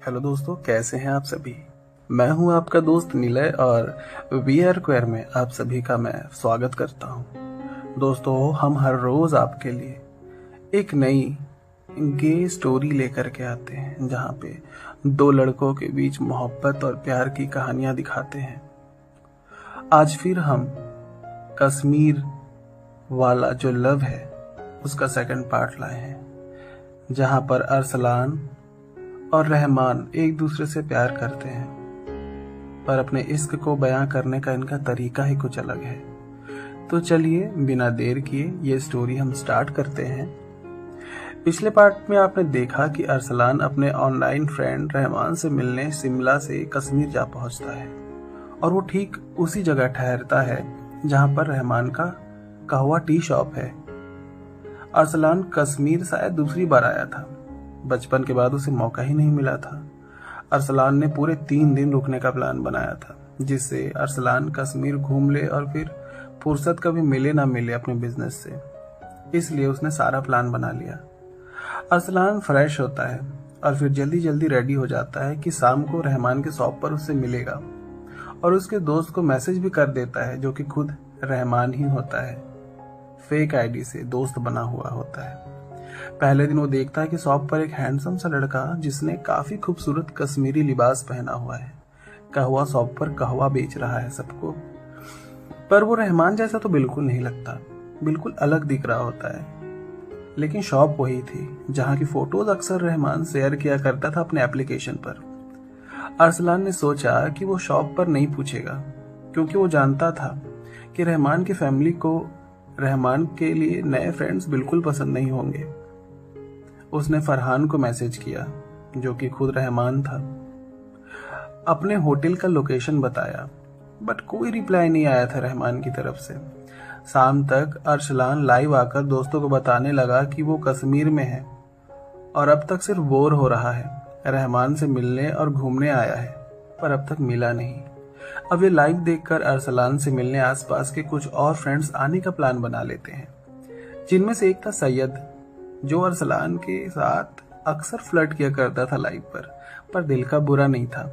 Hello दोस्तों, कैसे हैं आप सभी। मैं हूं आपका दोस्त निलय और वीआर क्वेयर में आप सभी का मैं स्वागत करता हूं। दोस्तों, हम हर रोज आपके लिए एक नई गे स्टोरी लेकर के आते हैं, जहां पे दो लड़कों के बीच मोहब्बत और प्यार की कहानियां दिखाते हैं। आज फिर हम कश्मीर वाला जो लव है उसका सेकंड पार्ट लाए हैं, जहां पर अरसलान और रहमान एक दूसरे से प्यार करते हैं, पर अपने इश्क को बयां करने का इनका तरीका ही कुछ अलग है। तो चलिए बिना देर किए ये स्टोरी हम स्टार्ट करते हैं। पिछले पार्ट में आपने देखा कि अरसलान अपने ऑनलाइन फ्रेंड रहमान से मिलने शिमला से कश्मीर जा पहुंचता है, और वो ठीक उसी जगह ठहरता है जहां पर रहमान का कहवा टी शॉप है। अरसलान कश्मीर शायद दूसरी बार आया था। बचपन के बाद उसे मौका ही नहीं मिला था। अरसलान ने पूरे 3 दिन रुकने का प्लान बनाया था, जिससे अरसलान कश्मीर घूम ले और फिर फुर्सत कभी मिले ना मिले अपने बिजनेस से। इसलिए उसने सारा प्लान बना लिया। अरसलान फ्रेश होता है और फिर जल्दी जल्दी रेडी हो जाता है कि शाम को रहमान के शॉप पर उससे मिलेगा, और उसके दोस्त को मैसेज भी कर देता है, जो कि खुद रहमान ही होता है। फेक आईडी से दोस्त बना हुआ होता है। पहले दिन वो देखता है कि शॉप पर एक हैंडसम सा लड़का, जिसने काफी खूबसूरत कश्मीरी लिबास पहना हुआ है, कहवा शॉप पर कहवा बेच रहा है सबको। पर वो रहमान जैसा तो बिल्कुल नहीं लगता, बिल्कुल अलग दिख रहा होता है। लेकिन शॉप वही थी जहां की फोटोज अक्सर रहमान शेयर किया करता था अपने एप्लीकेशन पर। अरसलान ने सोचा कि वो शॉप पर नहीं पूछेगा, क्योंकि वो जानता था कि रहमान की फैमिली को रहमान के लिए नए फ्रेंड्स बिल्कुल पसंद नहीं होंगे। उसने फरहान को मैसेज किया, जो कि खुद रहमान था। अपने होटल का लोकेशन बताया, बट कोई रिप्लाई नहीं आया था रहमान की तरफ से। शाम तक अरसलान लाइव आकर दोस्तों को बताने लगा कि वो कश्मीर में है और अब तक सिर्फ बोर हो रहा है। रहमान से मिलने और घूमने आया है, पर अब तक मिला नहीं। अब ये लाइव देखकर अरसलान से मिलने आसपास के कुछ और फ्रेंड्स आने का प्लान बना लेते हैं, जिनमें से एक था सैयद, जो अरसलान के साथ अक्सर फ्लर्ट किया करता था लाइव पर दिल का बुरा नहीं था।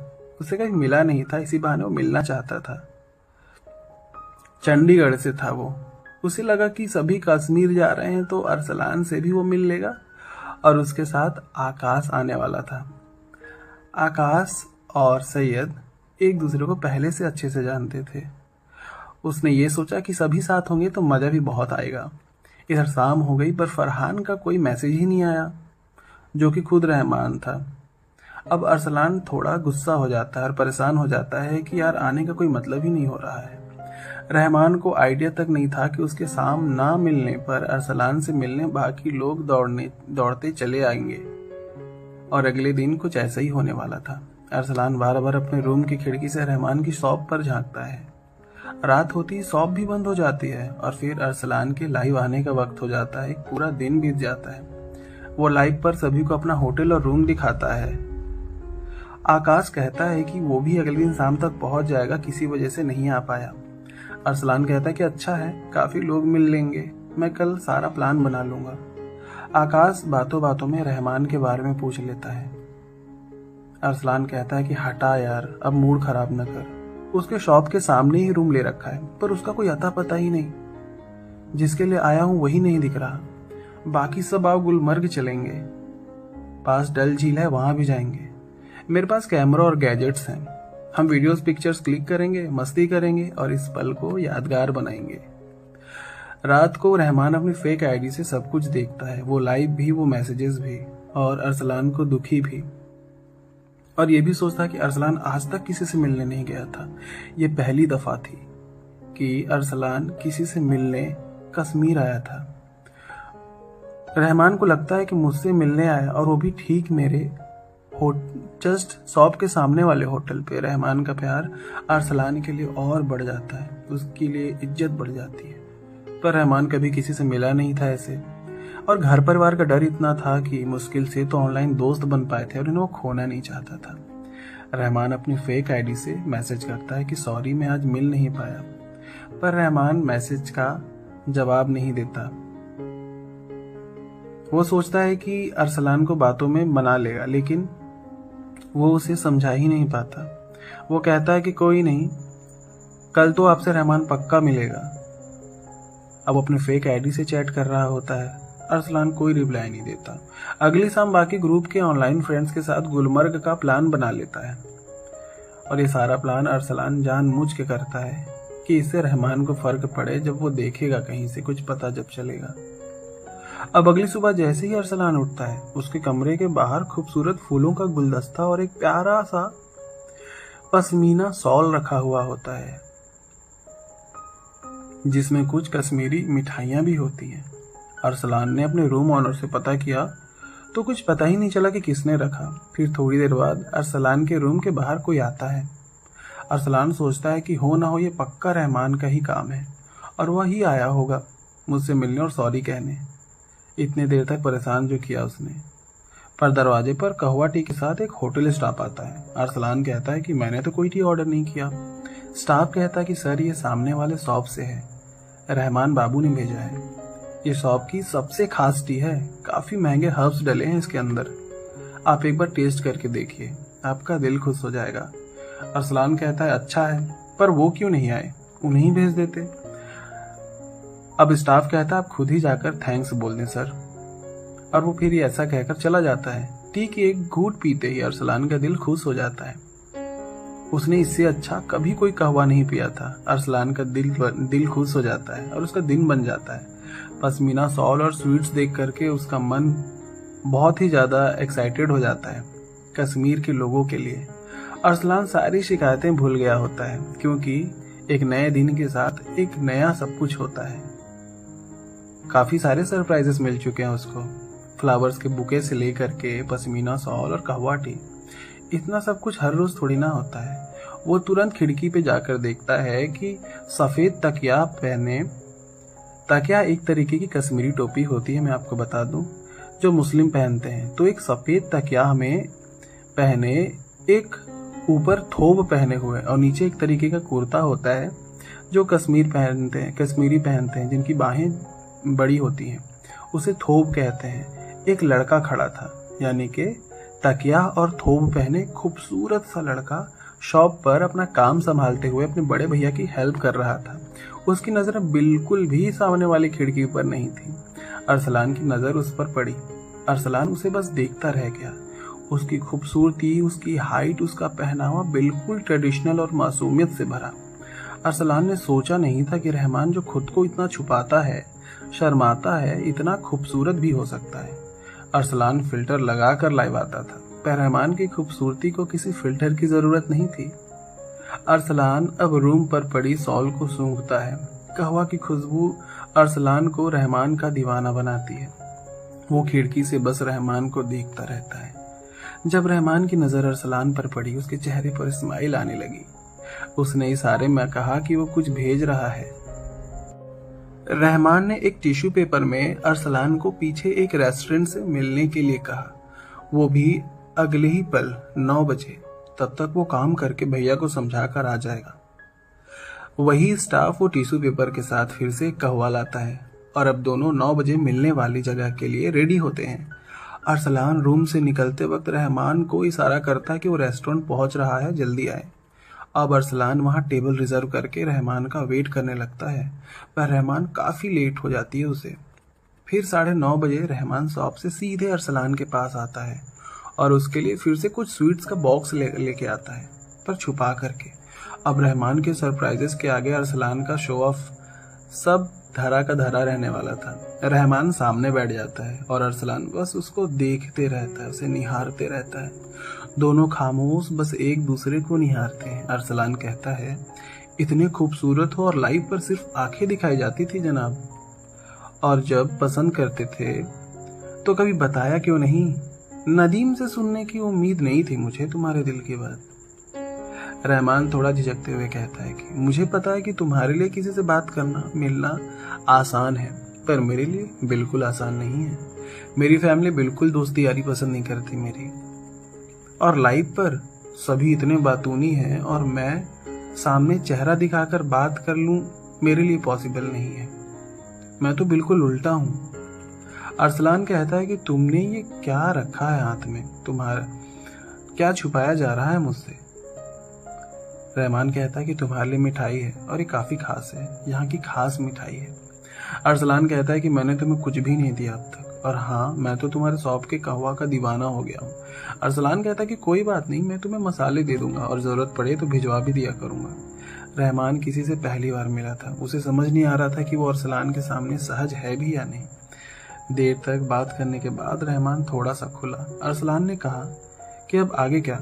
उसे कहीं मिला नहीं था, इसी बहाने वो मिलना चाहता था। चंडीगढ़ से था वो। उसे लगा कि सभी कश्मीर जा रहे हैं तो अरसलान से भी वो मिल लेगा, और उसके साथ आकाश आने वाला था। आकाश और सैयद एक दूसरे को पहले से अच्छे से जानते थे। उसने ये सोचा कि सभी साथ होंगे तो मजा भी बहुत आएगा। इधर शाम हो गई, पर फरहान का कोई मैसेज ही नहीं आया, जो कि खुद रहमान था। अब अरसलान थोड़ा गुस्सा हो जाता है और परेशान हो जाता है कि यार आने का कोई मतलब ही नहीं हो रहा है। रहमान को आइडिया तक नहीं था कि उसके शाम ना मिलने पर अरसलान से मिलने बाकी लोग दौड़ते चले आएंगे, और अगले दिन कुछ ऐसा ही होने वाला था। अरसलान बार बार अपने रूम की खिड़की से रहमान की शॉप पर झांकता है। रात होती ही शॉप भी बंद हो जाती है, और फिर अरसलान के लाइव आने का वक्त हो जाता है। पूरा दिन बीत जाता है। वो लाइव पर सभी को अपना होटल और रूम दिखाता है। आकाश कहता है कि वो भी अगले दिन शाम तक पहुंच जाएगा, किसी वजह से नहीं आ पाया। अरसलान कहता है कि अच्छा है, काफी लोग मिल लेंगे, मैं कल सारा प्लान बना लूंगा। आकाश बातों बातों में रहमान के बारे में पूछ लेता है। अरसलान कहता है कि हटा यार, अब मूड खराब न कर। उसके शॉप के सामने ही रूम ले रखा है, पर उसका कोई अता पता ही नहीं। जिसके लिए आया हूं वही नहीं दिख रहा। बाकी सब आओ गुलमर्ग चलेंगे, पास डल झील है, वहां भी जाएंगे। मेरे पास कैमरा और गैजेट्स हैं, हम वीडियोस पिक्चर्स क्लिक करेंगे, मस्ती करेंगे और इस पल को यादगार बनाएंगे। रात को रहमान अपनी फेक आईडी से सब कुछ देखता है, वो लाइव भी, वो मैसेजेस भी, और अरसलान को दुखी भी। और ये भी सोचता कि अरसलान आज तक किसी से मिलने नहीं गया था। ये पहली दफा थी कि अरसलान किसी से मिलने कश्मीर आया था। रहमान को लगता है कि मुझसे मिलने आया, और वो भी ठीक मेरे जस्ट शॉप के सामने वाले होटल पे। रहमान का प्यार अरसलान के लिए और बढ़ जाता है, उसके लिए इज्जत बढ़ जाती है। पर रहमान कभी किसी से मिला नहीं था ऐसे, और घर परिवार का डर इतना था कि मुश्किल से तो ऑनलाइन दोस्त बन पाए थे, और इन्हें वो खोना नहीं चाहता था। रहमान अपनी फेक आईडी से मैसेज करता है कि सॉरी मैं आज मिल नहीं पाया, पर रहमान मैसेज का जवाब नहीं देता। वो सोचता है कि अरसलान को बातों में मना लेगा, लेकिन वो उसे समझा ही नहीं पाता। वो कहता है कि कोई नहीं, कल तो आपसे रहमान पक्का मिलेगा। अब अपने फेक आईडी से चैट कर रहा होता है। अरसलान कोई रिप्लाई नहीं देता। अगली शाम बाकी ग्रुप के ऑनलाइन फ्रेंड्स के साथ गुलमर्ग का प्लान बना लेता है और ये सारा प्लान अरसलान जानबूझ के करता है कि इससे रहमान को फर्क पड़े जब वो देखेगा कहीं से कुछ पता जब चलेगा। अब अगली सुबह जैसे ही अरसलान उठता है, उसके कमरे के बाहर खूबसूरत फूलों का गुलदस्ता और एक प्यारा सा पश्मीना शॉल रखा हुआ होता है जिसमें कुछ कश्मीरी मिठाइयां भी होती हैं। अरसलान ने अपने रूम ऑनर से पता किया तो कुछ पता ही नहीं चला कि किसने रखा। फिर थोड़ी देर बाद अरसलान के रूम के बाहर कोई आता है। अरसलान सोचता है कि हो ना हो ये पक्का रहमान का ही काम है और वह ही आया होगा मुझसे मिलने और सॉरी कहने। इतने देर तक परेशान जो किया उसने। पर दरवाजे पर कहवा टी के साथ एक होटल स्टाफ आता है। अरसलान कहता है कि मैंने तो कोई टी ऑर्डर नहीं किया। स्टाफ कहता है कि सर ये सामने वाले शॉप से है, रहमान बाबू ने भेजा है। ये शॉप की सबसे खास टी है, काफी महंगे हर्ब्स डले हैं इसके अंदर, आप एक बार टेस्ट करके देखिए, आपका दिल खुश हो जाएगा। अरसलान कहता है अच्छा है, पर वो क्यों नहीं आए, उन्हें भेज देते। अब स्टाफ कहता है आप खुद ही जाकर थैंक्स बोल दें सर, और वो फिर ऐसा कहकर चला जाता है। टी की एक घूंट पीते ही अरसलान का दिल खुश हो जाता है। उसने इससे अच्छा कभी कोई कहवा नहीं पिया था। अरसलान का दिल खुश हो जाता है और उसका दिन बन जाता है। पश्मीना शॉल और स्वीट्स देख करके उसका मन बहुत ही ज़्यादा एक्साइटेड हो जाता है कश्मीर के लोगों के लिए। अरसलान सारी शिकायतें भूल गया होता है क्योंकि एक नए दिन के साथ एक नया सब कुछ होता है। काफ़ी सारे सरप्राइजेस मिल चुके हैं उसको, फ्लावर्स के बुके से लेकर के पश्मीना शॉल और कहवा टी। इतना सब कुछ हर रोज थोड़ी ना होता है। वो तुरंत खिड़की पे जाकर देखता है कि सफेद तकिया एक तरीके की कश्मीरी टोपी होती है, मैं आपको बता दूं, जो मुस्लिम पहनते हैं। तो एक सफेद तकिया हमें पहने, एक ऊपर थोब पहने हुए और नीचे एक तरीके का कुर्ता होता है जो कश्मीरी पहनते हैं, जिनकी बाहें बड़ी होती हैं, उसे थोब कहते हैं। एक लड़का खड़ा था, यानी कि तकिया और थोब पहने खूबसूरत सा लड़का शॉप पर अपना काम संभालते हुए अपने बड़े भैया की हेल्प कर रहा था। उसकी नजर बिल्कुल भी सामने वाली खिड़की पर नहीं थी। अरसलान की नजर उस पर पड़ी। अरसलान उसे बस देखता रह गया। उसकी खूबसूरती, उसकी हाइट, उसका पहनावा बिल्कुल ट्रेडिशनल और मासूमियत से भरा। अरसलान ने सोचा नहीं था कि रहमान जो खुद को इतना छुपाता है, शर्माता है, इतना खूबसूरत भी हो सकता है। अरसलान फिल्टर लगा कर लाइव आता था, पर रहमान की खूबसूरती को किसी फिल्टर की जरूरत नहीं थी। अरसलान अब रूम पर पड़ी शॉल को सूंघता है। कहवा की खुशबू अरसलान को रहमान का दीवाना बनाती है। वो खिड़की से बस रहमान को देखता रहता है। जब रहमान की नजर अरसलान पर पड़ी, उसके चेहरे पर स्माइल आने लगी। उसने इशारे में कहा कि वो कुछ भेज रहा है। रहमान ने एक टिश्यू पेपर में अरसलान को पीछे एक रेस्टोरेंट से मिलने के लिए कहा, वो भी अगले ही पल 9 बजे। तब तक वो काम करके भैया को समझा कर आ जाएगा। वही स्टाफ वो टिश्यू पेपर के साथ फिर से कहवा लाता है और अब दोनों 9 बजे मिलने वाली जगह के लिए रेडी होते हैं। अरसलान रूम से निकलते वक्त रहमान को इशारा करता है कि वो रेस्टोरेंट पहुंच रहा है, जल्दी आए। अब अरसलान वहां टेबल रिजर्व करके रहमान का वेट करने लगता है, पर रहमान काफ़ी लेट हो जाती है उसे। फिर 9:30 बजे रहमान शॉप से सीधे अरसलान के पास आता है और उसके लिए फिर से कुछ स्वीट्स का बॉक्स लेके आता है, पर छुपा करके। अब रहमान के सरप्राइजेस के आगे अरसलान का शो ऑफ सब धरा का धरा रहने वाला था। रहमान सामने बैठ जाता है और अरसलान बस उसको देखते रहता है, उसे निहारते रहता है। दोनों खामोश बस एक दूसरे को निहारते हैं। अरसलान कहता है, इतने खूबसूरत हो और लाइव पर सिर्फ आंखें दिखाई जाती थी जनाब, और जब पसंद करते थे तो कभी बताया क्यों नहीं? नदीम से सुनने की उम्मीद नहीं थी मुझे तुम्हारे दिल की बात। रहमान थोड़ा झिझकते हुए कहता है कि मुझे पता है कि तुम्हारे लिए किसी से बात करना, मिलना आसान है, पर मेरे लिए बिल्कुल आसान नहीं है। मेरी फैमिली बिल्कुल दोस्ती यारी पसंद नहीं करती मेरी, और लाइव पर सभी इतने बातूनी हैं और मैं सामने चेहरा दिखाकर बात कर लूं, मेरे लिए पॉसिबल नहीं है। मैं तो बिल्कुल उल्टा हूँ। अरसलान कहता है कि तुमने ये क्या रखा है हाथ में, तुम्हारा क्या छुपाया जा रहा है मुझसे? रहमान कहता है कि तुम्हारे लिए मिठाई है और ये काफ़ी खास है, यहाँ की खास मिठाई है। अरसलान कहता है कि मैंने तुम्हें कुछ भी नहीं दिया अब तक, और हाँ, मैं तो तुम्हारे शॉप के कहवा का दीवाना हो गया हूँ। अरसलान कहता है कि कोई बात नहीं, मैं तुम्हें मसाले दे दूंगा और ज़रूरत पड़े तो भिजवा भी दिया करूँगा। रहमान किसी से पहली बार मिला था, उसे समझ नहीं आ रहा था कि वो अरसलान के सामने सहज है भी या नहीं। देर तक बात करने के बाद रहमान थोड़ा सा खुला। अरसलान ने कहा कि अब आगे क्या?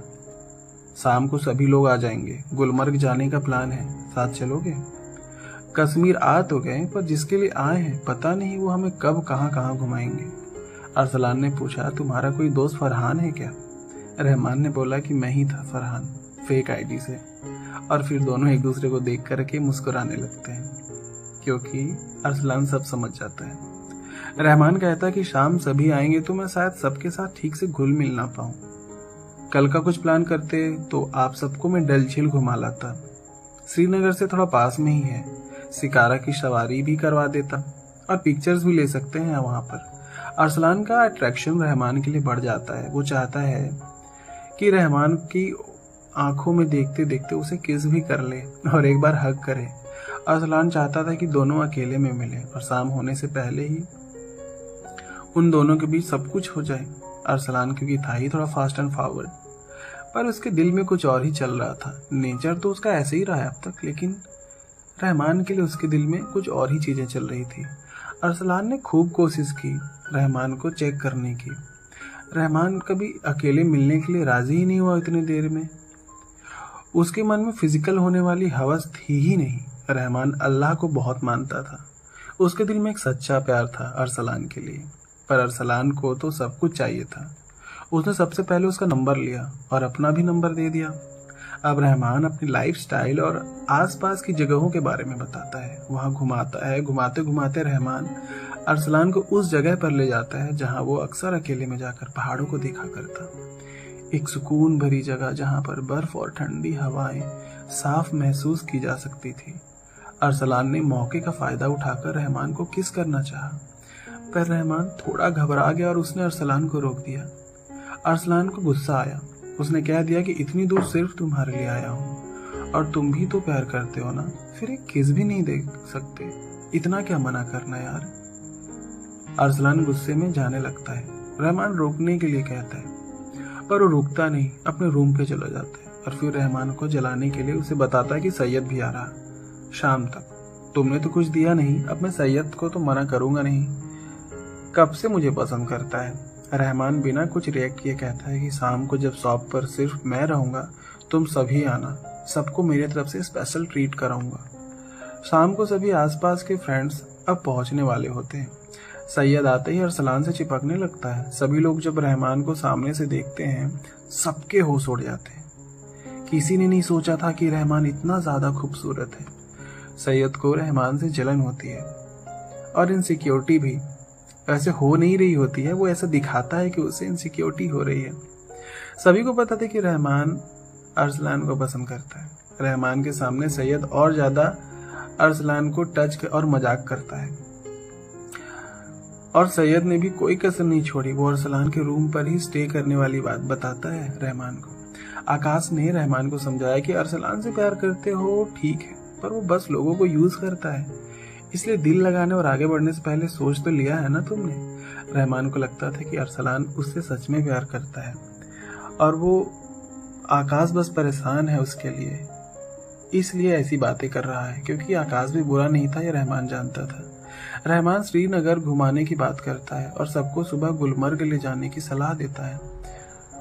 शाम को सभी लोग आ जाएंगे, गुलमर्ग जाने का प्लान है, साथ चलोगे? कश्मीर आ तो गए, पर जिसके लिए आए हैं पता नहीं वो हमें कब कहाँ कहाँ घुमाएंगे। अरसलान ने पूछा, तुम्हारा कोई दोस्त फरहान है क्या? रहमान ने बोला कि मैं ही था फरहान, फेक आईडी से। और फिर दोनों एक दूसरे को देख करके मुस्कुराने लगते हैं, क्योंकि अरसलान सब समझ जाता है। रहमान कहता है कि शाम सभी आएंगे तो मैं शायद सबके साथ ठीक से घुल मिल ना पाऊं। कल का कुछ प्लान करते तो आप सबको मैं डल झील घुमा लाता, श्रीनगर से थोड़ा पास में ही है, शिकारा की सवारी भी करवा देता और पिक्चर्स भी ले सकते हैं वहां पर। अरसलान का अट्रैक्शन रहमान के लिए बढ़ जाता है। वो चाहता है कि रहमान की आंखों में देखते देखते उसे किस भी कर ले और एक बार हग करे। अरसलान चाहता था कि दोनों अकेले में मिले और शाम होने से पहले ही उन दोनों के बीच सब कुछ हो जाए। अरसलान क्योंकि था ही थोड़ा फास्ट एंड फॉरवर्ड, पर उसके दिल में कुछ और ही चल रहा था। नेचर तो उसका ऐसे ही रहा है अब तक, लेकिन रहमान के लिए उसके दिल में कुछ और ही चीजें चल रही थी। अरसलान ने खूब कोशिश की रहमान को चेक करने की। रहमान कभी अकेले मिलने के लिए राजी ही नहीं हुआ इतनी देर में। उसके मन में फिजिकल होने वाली हवस थी ही नहीं। रहमान अल्लाह को बहुत मानता था। उसके दिल में एक सच्चा प्यार था अरसलान के लिए, पर अरसलान को तो सब कुछ चाहिए था। उसने सबसे पहले उसका नंबर लिया और अपना भी नंबर दे दिया। अब रहमान अपनी लाइफस्टाइल और आसपास की जगहों के बारे में बताता है, वहां घुमाता है। घुमाते घुमाते रहमान अरसलान को उस जगह पर ले जाता है जहां वो अक्सर अकेले में जाकर पहाड़ों को देखा करता। एक सुकून भरी जगह जहां पर बर्फ और ठंडी हवाएं साफ महसूस की जा सकती थी। अरसलान ने मौके का फायदा उठाकर रहमान को किस करना चाहा, पर रहमान थोड़ा घबरा गया और उसने अरसलान को रोक दिया। अरसलान को गुस्सा आया। उसने कह दिया कि इतनी दूर सिर्फ तुम्हारे लिए आया हूँ और तुम भी तो प्यार करते हो ना, फिर एक किस भी नहीं दे सकते? इतना क्या मना करना यार। अरसलान गुस्से में जाने लगता है। रहमान रोकने के लिए कहता है, पर वो रुकता नहीं, अपने रूम पे चला जाता है और फिर रहमान को जलाने के लिए उसे बताता है कि सैयद भी आ रहा शाम तक। तुमने तो कुछ दिया नहीं, अब मैं सैयद को तो मना करूंगा नहीं, कब से मुझे पसंद करता है। रहमान बिना कुछ रिएक्ट किए कहता है कि शाम को जब शॉप पर सिर्फ मैं रहूंगा तुम सभी आना, सबको मेरी तरफ से स्पेशल ट्रीट कराऊंगा। शाम को सभी आसपास के फ्रेंड्स अब पहुंचने वाले होते हैं। सैयद आते ही अरसलान से चिपकने लगता है। सभी लोग जब रहमान को सामने से देखते हैं सबके होश उड़ जाते हैं। किसी ने नहीं सोचा था कि रहमान इतना ज्यादा खूबसूरत है। सैयद को रहमान से जलन होती है और इनसिक्योरिटी भी। वैसे हो नहीं रही होती है, वो ऐसा दिखाता है कि उसे इनसिक्योरिटी हो रही है। सभी को पता था कि रहमान अरसलान को पसंद करता है। रहमान के सामने सैयद और ज्यादा अरसलान को टच और मजाक करता है और सैयद ने भी कोई कसर नहीं छोड़ी। वो अरसलान के रूम पर ही स्टे करने वाली बात बताता है रहमान को। आकाश ने रहमान को समझाया कि अरसलान से प्यार करते हो ठीक है, पर वो बस लोगों को यूज करता है, इसलिए दिल लगाने और आगे बढ़ने से पहले सोच तो लिया है ना तुमने। रहमान को लगता था कि अरसलान उससे सच में प्यार करता है और वो आकाश बस परेशान है उसके लिए, इसलिए ऐसी बातें कर रहा है। क्योंकि आकाश भी बुरा नहीं था, ये रहमान जानता था। रहमान श्रीनगर घुमाने की बात करता है और सबको सुबह गुलमर्ग ले जाने की सलाह देता है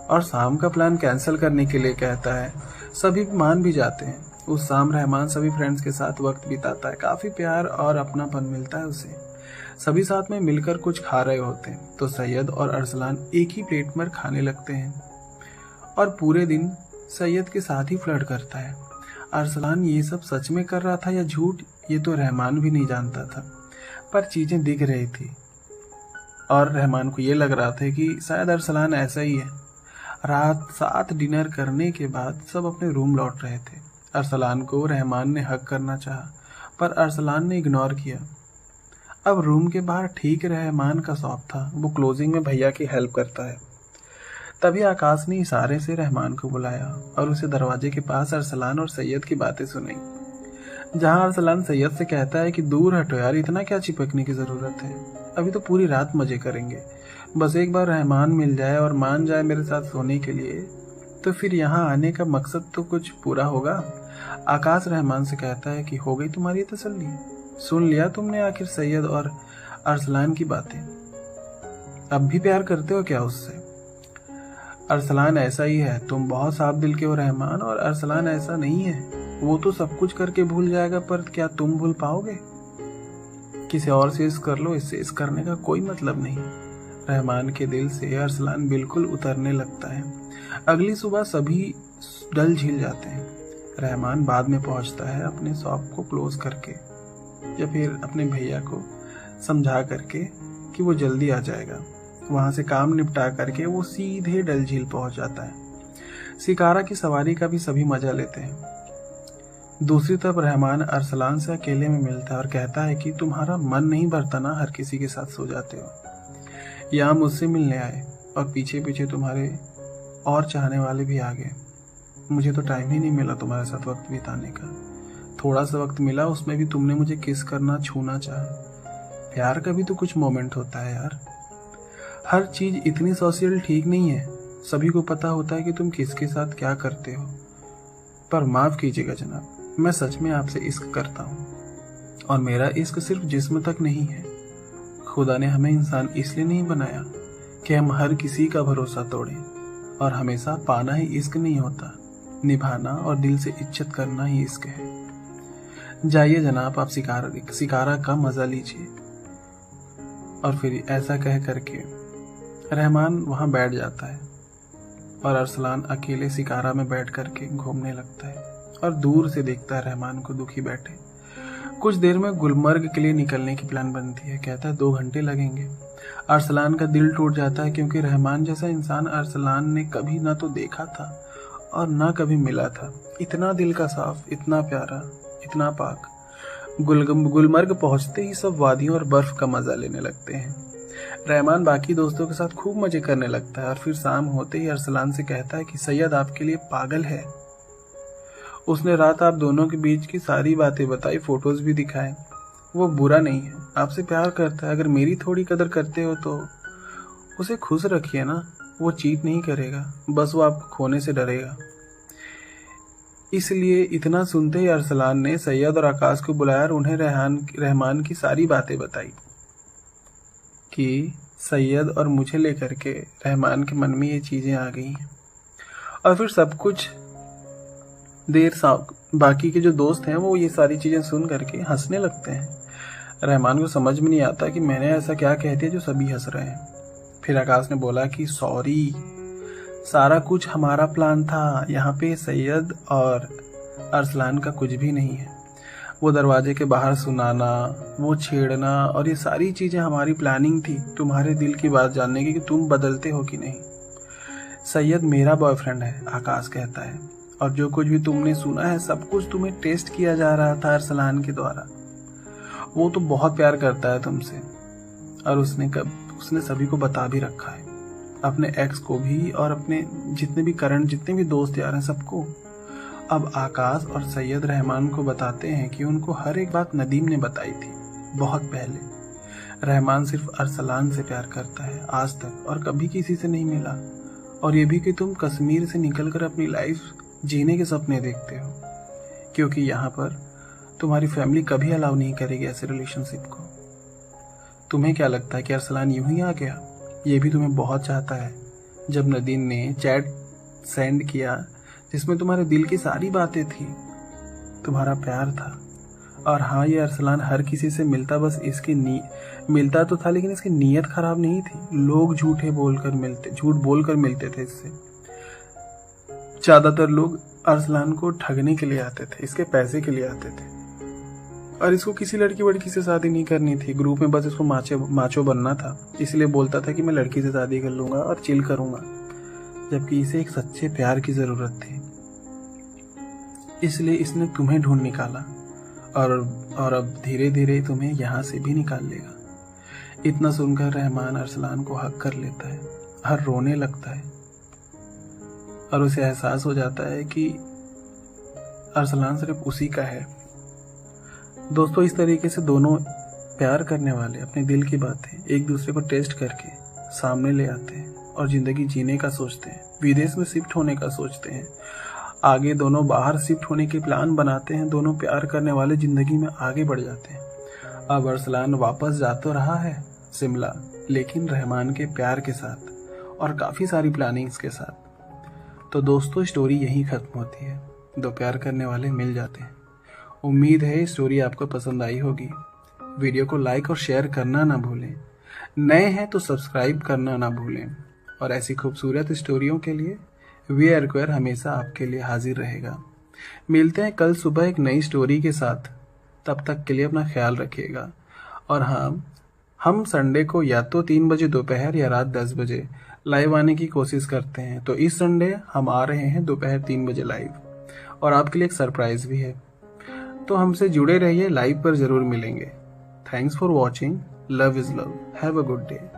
और शाम का प्लान कैंसिल करने के लिए कहता है। सभी मान भी जाते हैं। उस शाम रहमान सभी फ्रेंड्स के साथ वक्त बिताता है। काफी प्यार और अपनापन मिलता है उसे। सभी साथ में मिलकर कुछ खा रहे होते हैं तो सैयद और अरसलान एक ही प्लेट पर खाने लगते हैं और पूरे दिन सैयद के साथ ही फ्लर्ट करता है। अरसलान ये सब सच में कर रहा था या झूठ, ये तो रहमान भी नहीं जानता था, पर चीजें दिख रही थी और रहमान को ये लग रहा था कि शायद अरसलान ऐसा ही है। रात 7 डिनर करने के बाद सब अपने रूम लौट रहे थे। अरसलान को रहमान ने हक करना चाहा, पर अरसलान ने इग्नोर किया। अब रूम के बाहर ठीक रहमान का शॉप था। वो क्लोजिंग में भैया की हेल्प करता है। तभी आकाश ने इशारे से रहमान को बुलाया और उसे दरवाजे के पास अरसलान और सैयद की बातें सुनाई। जहां अरसलान सैयद से कहता है कि दूर हटो यार, इतना क्या चिपकने की जरूरत है, अभी तो पूरी रात मजे करेंगे, बस एक बार रहमान मिल जाए और मान जाए मेरे साथ सोने के लिए, तो फिर यहाँ आने का मकसद तो कुछ पूरा होगा। आकाश रहमान से कहता है कि हो गई तुम्हारी तसल्ली, सुन लिया तुमने आखिर सैयद और अरसलान की बातें, अब भी प्यार करते हो क्या उससे? अरसलान ऐसा ही है, तुम बहुत साफ दिल के हो रहमान, और अरसलान ऐसा नहीं है, वो तो सब कुछ करके भूल जाएगा, पर क्या तुम भूल पाओगे? किसी और से इश्क कर लो, इससे इश्क करने का कोई मतलब नहीं। रहमान के दिल से अरसलान बिल्कुल उतरने लगता है। अगली सुबह सभी डल झील जाते हैं। रहमान बाद में पहुंचता है अपने शॉप को क्लोज करके, या फिर अपने भैया को समझा करके कि वो जल्दी आ जाएगा। वहां से काम निपटा करके वो सीधे डल झील पहुंच जाता है। शिकारा की सवारी का भी सभी मजा लेते हैं। दूसरी तरफ रहमान अरसलान से अकेले में मिलता है और कहता है कि तुम्हारा मन नहीं भरता ना, हर किसी के साथ सो जाते हो, यहाँ मुझसे मिलने आए और पीछे पीछे तुम्हारे और चाहने वाले भी आ गए। मुझे तो टाइम ही नहीं मिला तुम्हारे साथ वक्त बिताने का, थोड़ा सा वक्त मिला, उसमें भी तुमने मुझे किस करना, छूना चाहा। प्यार का भी तो कुछ मोमेंट होता है यार, हर चीज इतनी सोशल ठीक नहीं है, सभी को पता होता है कि तुम किसके साथ क्या करते हो। पर माफ कीजिएगा जनाब, मैं सच में आपसे इश्क करता हूँ, और मेरा इश्क सिर्फ जिस्म तक नहीं है। खुदा ने हमें इंसान इसलिए नहीं बनाया कि हम हर किसी का भरोसा तोड़ें, और हमेशा पाना ही इश्क नहीं होता, निभाना और दिल से इज्जत करना ही इश्क है। जाइए जनाब, आप शिकारा का मजा लीजिए। और फिर ऐसा कह करके रहमान वहां बैठ जाता है और अरसलान अकेले शिकारा में बैठ करके घूमने लगता है और दूर से देखता है रहमान को दुखी बैठे। कुछ देर में गुलमर्ग के लिए निकलने की प्लान बनती है। कहता है 2 घंटे लगेंगे। अरसलान का दिल टूट जाता है, क्योंकि रहमान जैसा इंसान अरसलान ने कभी ना तो देखा था और ना कभी मिला था। इतना दिल का साफ, इतना प्यारा, इतना पाक। गुलमर्ग पहुंचते ही सब वादियों और बर्फ का मजा लेने लगते हैं। रहमान बाकी दोस्तों के साथ खूब मजे करने लगता है और फिर शाम होते ही अरसलान से कहता है कि सैयद आपके लिए पागल है। उसने रात आप दोनों के बीच की सारी बातें बताई, फोटोज भी दिखाए। वो बुरा नहीं है, आपसे प्यार करता है। अगर मेरी थोड़ी कदर करते हो तो उसे खुश रखिए ना, वो चीट नहीं करेगा, बस वो आपको खोने से डरेगा। इसलिए इतना सुनते ही अरसलान ने सैयद और आकाश को बुलाया और उन्हें रहमान की सारी बातें बताई कि सैयद और मुझे लेकर के रहमान के मन में ये चीजें आ गई हैं। और फिर सब कुछ देर बाकी के जो दोस्त हैं वो ये सारी चीजें सुन करके हंसने लगते हैं। रहमान को समझ में नहीं आता कि मैंने ऐसा क्या कह दिया जो सभी हंस रहे हैं। फिर आकाश ने बोला कि सॉरी, सारा कुछ हमारा प्लान था, यहाँ पे सैयद और अरसलान का कुछ भी नहीं है। वो दरवाजे के बाहर सुनाना, वो छेड़ना और ये सारी चीजें हमारी प्लानिंग थी, तुम्हारे दिल की बात जानने की कि तुम बदलते हो कि नहीं। सैयद मेरा बॉयफ्रेंड है, आकाश कहता है, और जो कुछ भी तुमने सुना है सब कुछ तुम्हें टेस्ट किया जा रहा था अरसलान के द्वारा। वो तो बहुत प्यार करता है तुमसे, और उसने सभी को बता भी रखा है, अपने एक्स को भी और अपने जितने भी दोस्त यार हैं सबको। अब आकाश और सैयद रहमान को बताते हैं कि उनको हर एक बात नदीम ने बताई थी बहुत पहले। रहमान सिर्फ अरसलान से प्यार करता है आज तक, और कभी किसी से नहीं मिला। और ये भी कि तुम कश्मीर से निकलकर अपनी लाइफ जीने के सपने देखते हो, क्योंकि यहाँ पर तुम्हारी फैमिली कभी अलाउ नहीं करेगी ऐसे रिलेशनशिप को। तुम्हें क्या लगता है कि अरसलान यूं ही आ गया? ये भी तुम्हें बहुत चाहता है। जब नदीम ने चैट सेंड किया जिसमें तुम्हारे दिल की सारी बातें थी, तुम्हारा प्यार था। और हाँ, ये अरसलान हर किसी से मिलता, बस इसकी मिलता तो था, लेकिन इसकी नीयत खराब नहीं थी। लोग झूठ बोलकर मिलते थे इससे। ज्यादातर लोग अरसलान को ठगने के लिए आते थे, इसके पैसे के लिए आते थे, और इसको किसी लड़की से शादी नहीं करनी थी। ग्रुप में बस इसको माचो बनना था, इसलिए बोलता था कि मैं लड़की से शादी कर लूंगा और चिल करूंगा, जबकि इसे एक सच्चे प्यार की जरूरत थी। इसलिए इसने तुम्हें ढूंढ निकाला, और अब धीरे धीरे तुम्हें यहाँ से भी निकाल लेगा। इतना सुनकर रहमान अरसलान को हक कर लेता है और रोने लगता है। और उसे एहसास हो जाता है कि अरसलान सिर्फ उसी का है। दोस्तों, इस तरीके से दोनों प्यार करने वाले अपने दिल की बातें एक दूसरे को टेस्ट करके सामने ले आते हैं और जिंदगी जीने का सोचते हैं, विदेश में शिफ्ट होने का सोचते हैं, आगे दोनों बाहर शिफ्ट होने के प्लान बनाते हैं। दोनों प्यार करने वाले जिंदगी में आगे बढ़ जाते हैं। अब अरसलान वापस जा तो रहा है शिमला, लेकिन रहमान के प्यार के साथ और काफ़ी सारी प्लानिंग्स के साथ। तो दोस्तों, स्टोरी यहीं ख़त्म होती है। दो प्यार करने वाले मिल जाते हैं। उम्मीद है स्टोरी आपको पसंद आई होगी। वीडियो को लाइक और शेयर करना ना भूलें। नए हैं तो सब्सक्राइब करना ना भूलें। और ऐसी खूबसूरत स्टोरियों के लिए वीआर हमेशा आपके लिए हाजिर रहेगा। मिलते हैं कल सुबह एक नई स्टोरी के साथ। तब तक के लिए अपना ख्याल रखिएगा। और हाँ, हम संडे को या तो 3 बजे दोपहर या रात 10 बजे लाइव आने की कोशिश करते हैं। तो इस संडे हम आ रहे हैं दोपहर 3 बजे लाइव, और आपके लिए एक सरप्राइज भी है। तो हमसे जुड़े रहिए, लाइव पर जरूर मिलेंगे। Thanks for watching. Love is love. Have a good day.